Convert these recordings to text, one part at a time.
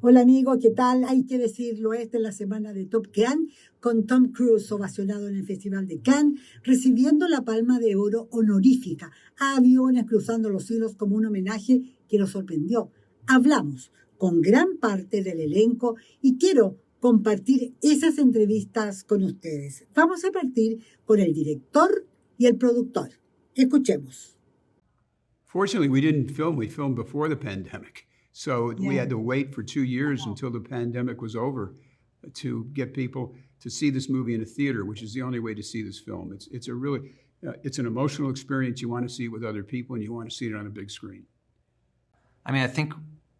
Hola amigo, ¿qué tal? Hay que decirlo, esta es la semana de Top Gun, con Tom Cruise ovacionado en el Festival de Cannes, recibiendo la Palma de Oro honorífica, aviones cruzando los cielos como un homenaje que lo sorprendió. Hablamos con gran parte del elenco y quiero compartir esas entrevistas con ustedes. Vamos a partir con el director y el productor. Escuchemos. Fortunately, we didn't film. We filmed before the pandemic. So we Yeah. had to wait for 2 years until the pandemic was over to get people to see this movie in a theater, which is the only way to see this film. It's a really, it's an emotional experience. You want to see it with other people, and you want to see it on a big screen. I mean, I think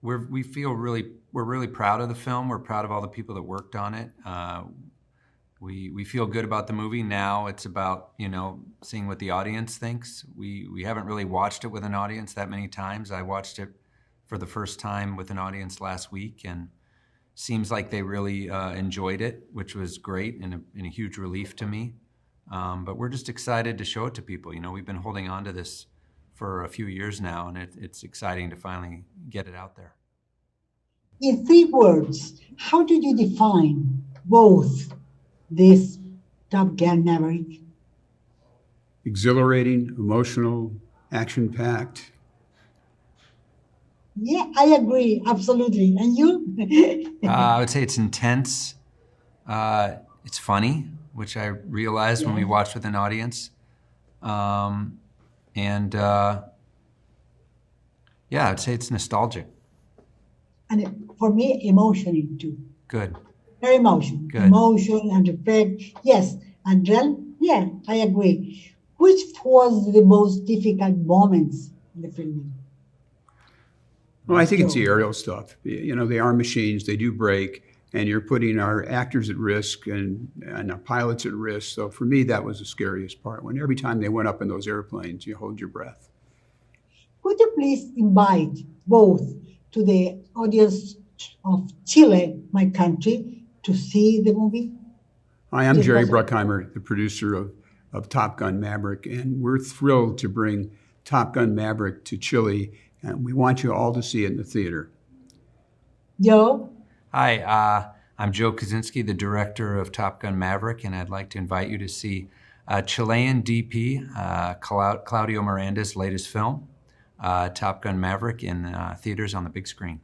we're really proud of the film. We're proud of all the people that worked on it. We feel good about the movie. Now it's about, seeing what the audience thinks. We haven't really watched it with an audience that many times. I watched it for the first time with an audience last week, and seems like they really enjoyed it, which was great and a huge relief to me. But we're just excited to show it to people. We've been holding on to this for a few years now, and it's exciting to finally get it out there. In 3 words, how do you define both this Top Gun Maverick? Exhilarating, emotional, action-packed. Yeah, I agree, absolutely. And you? I would say it's intense. It's funny, which I realized when we watched with an audience. I'd say it's nostalgic. And for me, emotional too. Good. Very emotional. Good. Emotion and effect. Yes. And then, yeah, I agree. Which was the most difficult moments in the filming? Well, I think it's the aerial stuff. They are machines, they do break, and you're putting our actors at risk and our pilots at risk. So for me, that was the scariest part. When every time they went up in those airplanes, you hold your breath. Could you please invite both to the audience of Chile, my country, to see the movie? Hi, I'm Jerry Bruckheimer, the producer of Top Gun Maverick, and we're thrilled to bring Top Gun Maverick to Chile, and we want you all to see it in the theater. Joe? Hi, I'm Joe Kaczynski, the director of Top Gun Maverick, and I'd like to invite you to see Chilean DP Claudio Miranda's latest film, Top Gun Maverick, in theaters on the big screen.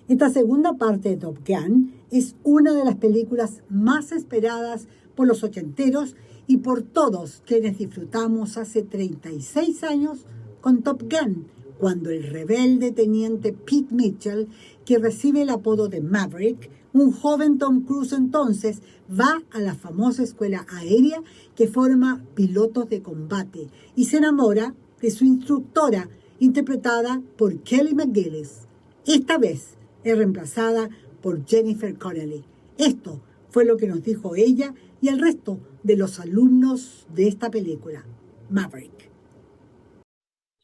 Esta segunda parte de Top Gun es una de las películas más esperadas por los ochenteros y por todos quienes disfrutamos hace 36 años con Top Gun, cuando el rebelde teniente Pete Mitchell, que recibe el apodo de Maverick, un joven Tom Cruise entonces, va a la famosa escuela aérea que forma pilotos de combate y se enamora de su instructora, interpretada por Kelly McGillis. Esta vez es reemplazada por Jennifer Connelly. Esto fue lo que nos dijo ella y el resto de los alumnos de esta película, Maverick.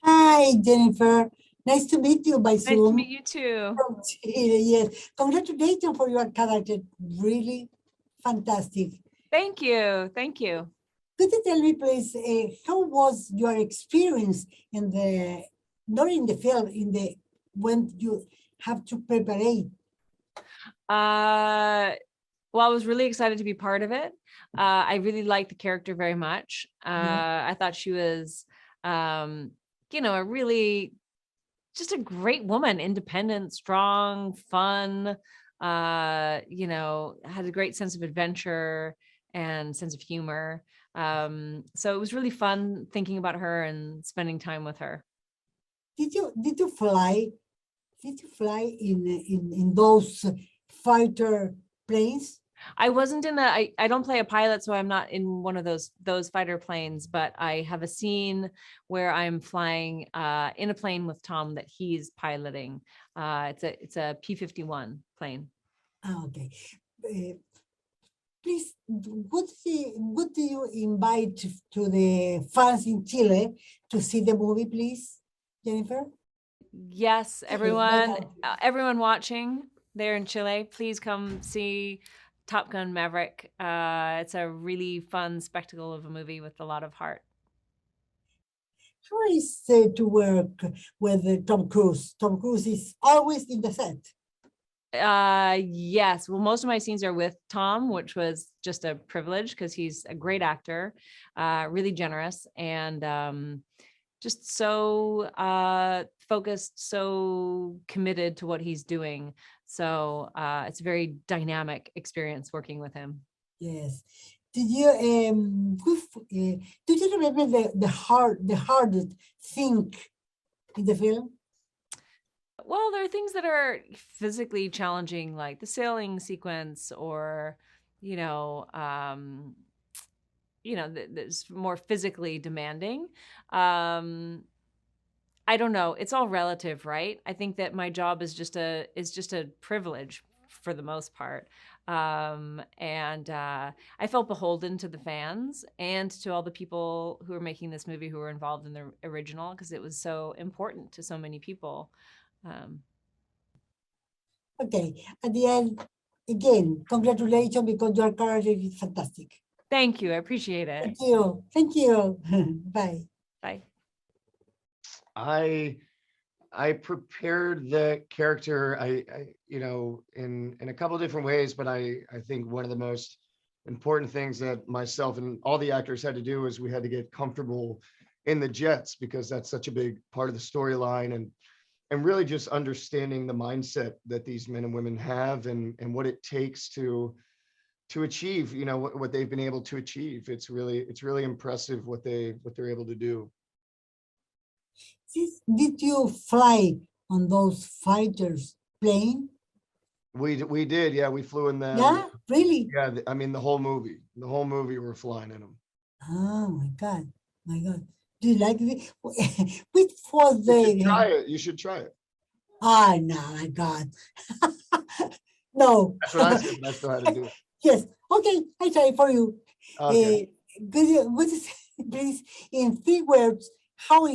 Hi, Jennifer. Nice to meet you by Zoom. Nice to meet you too. From Chile, yes. Congratulations for your character. Really fantastic. Thank you. Thank you. Could you tell me, please, how was your experience in the, not in the film, when you have to prepare? Well, I was really excited to be part of it. I really liked the character very much. I thought she was, a really, just a great woman, independent, strong, fun, had a great sense of adventure and sense of humor. So it was really fun thinking about her and spending time with her. Did you fly in those fighter planes? I wasn't in I don't play a pilot, so I'm not in one of those fighter planes, but I have a scene where I'm flying in a plane with Tom that he's piloting. It's a P-51 plane. Okay. Please, would you invite to the fans in Chile to see the movie, please, Jennifer? Yes, everyone watching there in Chile, please come see Top Gun Maverick. It's a really fun spectacle of a movie with a lot of heart. How is it to work with Tom Cruise? Tom Cruise is always in the set. Yes. Well, most of my scenes are with Tom, which was just a privilege because he's a great actor, really generous, and just so focused, so committed to what he's doing. So it's a very dynamic experience working with him. Yes. Did you do you remember the hardest thing in the film? Well, there are things that are physically challenging, like the sailing sequence, or you know, that's more physically demanding. I don't know. It's all relative, right? I think that my job is just a privilege for the most part. And I felt beholden to the fans and to all the people who are making this movie who were involved in the original, because it was so important to so many people. Okay. At the end, again, congratulations because your character is fantastic. Thank you. I appreciate it. Thank you. Thank you. Bye. Bye. I prepared the character, I you know, in a couple of different ways, but I think one of the most important things that myself and all the actors had to do is we had to get comfortable in the jets, because that's such a big part of the storyline, and really just understanding the mindset that these men and women have, and what it takes to achieve, you know, what they've been able to achieve. It's really impressive what they're able to do. Did you fly on those fighters plane? We did, yeah. We flew in them. Yeah, really? Yeah, I mean the whole movie we're flying in them. Oh my God, my God. Do you like it? Which was You should try it. Ah, no, my God. No. That's what I said, but I still had to do it. Yes. Okay, I try for you. Okay. What is, please, in 3 words, how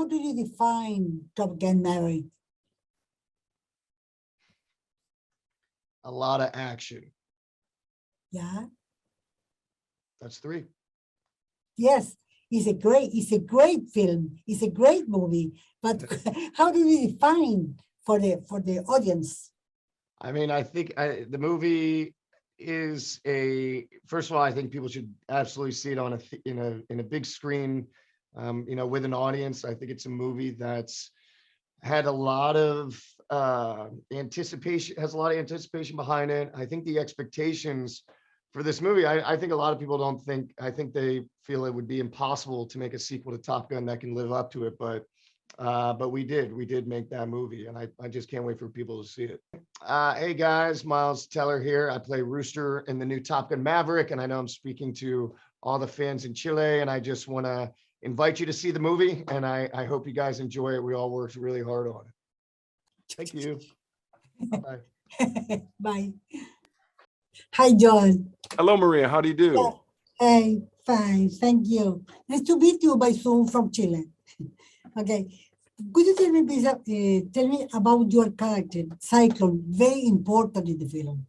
do you define Top Gun Maverick? A lot of action. Yeah. That's 3. Yes. It's a great film. It's a great movie. But how do you define for the audience? I mean, I think the movie is first of all, I think people should absolutely see it on in a big screen, you know, with an audience. I think it's a movie that's had a lot of anticipation, has a lot of anticipation behind it. I think the expectations for this movie, I think a lot of people I think they feel it would be impossible to make a sequel to Top Gun that can live up to it, but we did make that movie, and I just can't wait for people to see it. Hey guys, Miles Teller here. I play Rooster in the new Top Gun Maverick, and I know I'm speaking to all the fans in Chile, and I just want to invite you to see the movie, and I hope you guys enjoy it. We all worked really hard on it. Thank you. Bye. Bye. Hi, John. Hello, Maria. How do you do? Yeah. Hey, fine. Thank you. Nice to meet you by Zoom from Chile. Okay. Could you tell me, please, tell me about your character, Cyclone, very important in the film.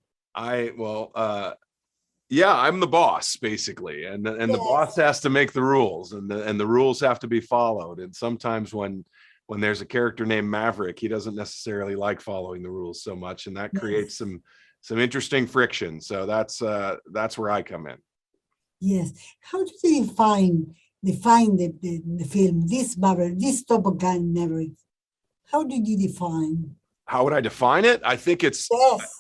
Yeah, I'm the boss basically, and the boss has to make the rules, and the rules have to be followed. And sometimes when there's a character named Maverick, he doesn't necessarily like following the rules so much, and that creates some interesting friction. So that's where I come in. Yes. How do you define the film, this Maverick, this Top Gun Maverick? How did you define? How would I define it? I think it's yes.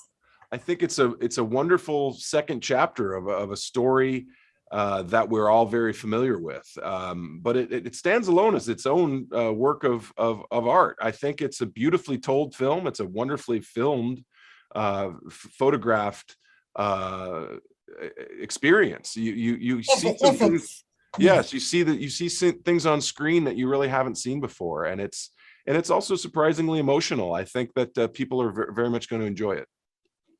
it's a wonderful second chapter of a story that we're all very familiar with. But it stands alone as its own work of art. I think it's a beautifully told film. It's a wonderfully filmed, photographed experience. You see some things. Yes, you see things on screen that you really haven't seen before, and it's also surprisingly emotional. I think that people are very much going to enjoy it.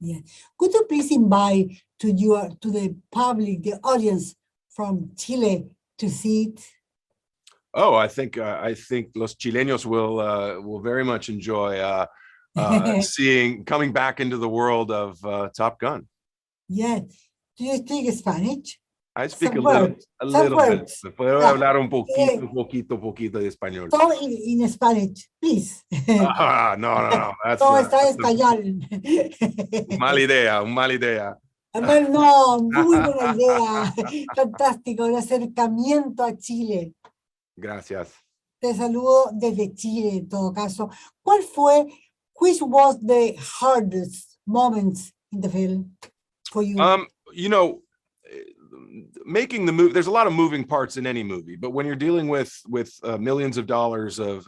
Yeah. Could you please invite to the public, the audience from Chile to see it? Oh, I think los chileños will very much enjoy coming back into the world of Top Gun. Yeah. Do you speak Spanish? I speak Some words, a some little bit. words. Me puedo Yeah. hablar un poquito de español. So in Spanish, please. Ah, no. Todo está en That's español. un mala idea. Bueno, no, muy buena idea. Fantástico, el acercamiento a Chile. Gracias. Te saludo desde Chile, en todo caso. Which was the hardest moments in the film for you? You know, making the movie, there's a lot of moving parts in any movie, but when you're dealing with millions of dollars of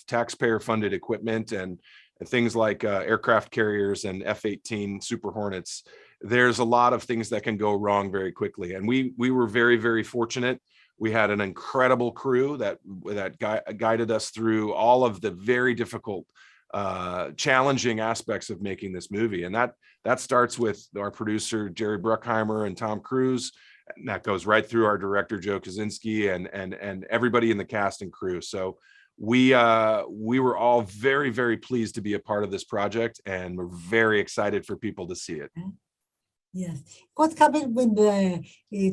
taxpayer funded equipment and things like aircraft carriers and F-18 Super Hornets, there's a lot of things that can go wrong very quickly. And we were very, very fortunate. We had an incredible crew that guided us through all of the very difficult, challenging aspects of making this movie. And that starts with our producer, Jerry Bruckheimer and Tom Cruise. And that goes right through our director, Joe Kosinski, and everybody in the cast and crew. So we were all very, very pleased to be a part of this project, and we're very excited for people to see it. Yes. What happened when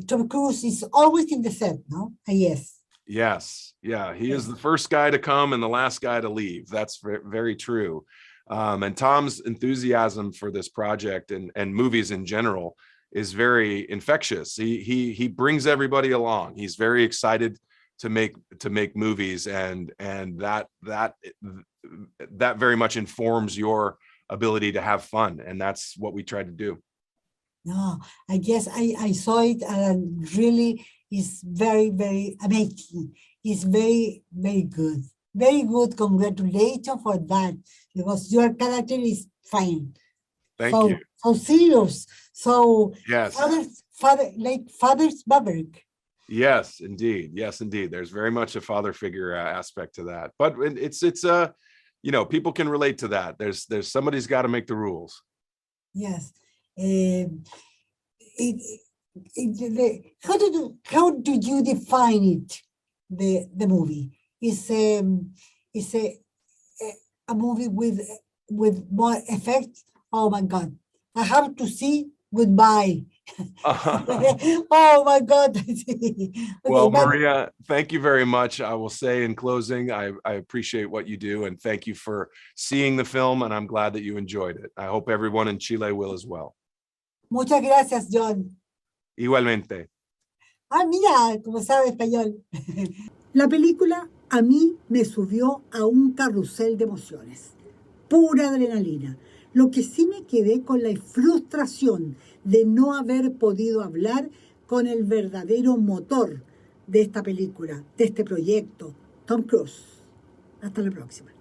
Tom Cruise is always in the set, no? Yes. Yes. Yeah. He is the first guy to come and the last guy to leave. That's very true. And Tom's enthusiasm for this project and movies in general is very infectious. He brings everybody along. He's very excited to make movies, and that very much informs your ability to have fun. And that's what we try to do. No, I guess I saw it and really is very, very amazing. It's very, very good. Very good. Congratulations for that, because your character is fine. Thank so, you. So serious. So yes. Father's Maverick. Yes, indeed. Yes, indeed. There's very much a father figure aspect to that. But it's you know, people can relate to that. There's somebody's got to make the rules. Yes. How do you define it? The movie is a movie with more effect. Oh my God! I have to see Goodbye. Oh my God! Okay, well, Maria, thank you very much. I will say in closing, I appreciate what you do, and thank you for seeing the film. And I'm glad that you enjoyed it. I hope everyone in Chile will as well. Muchas gracias, John. Igualmente. Ah, mira, como sabe español. La película a mí me subió a un carrusel de emociones, pura adrenalina. Lo que sí me quedé con la frustración de no haber podido hablar con el verdadero motor de esta película, de este proyecto, Tom Cruise. Hasta la próxima.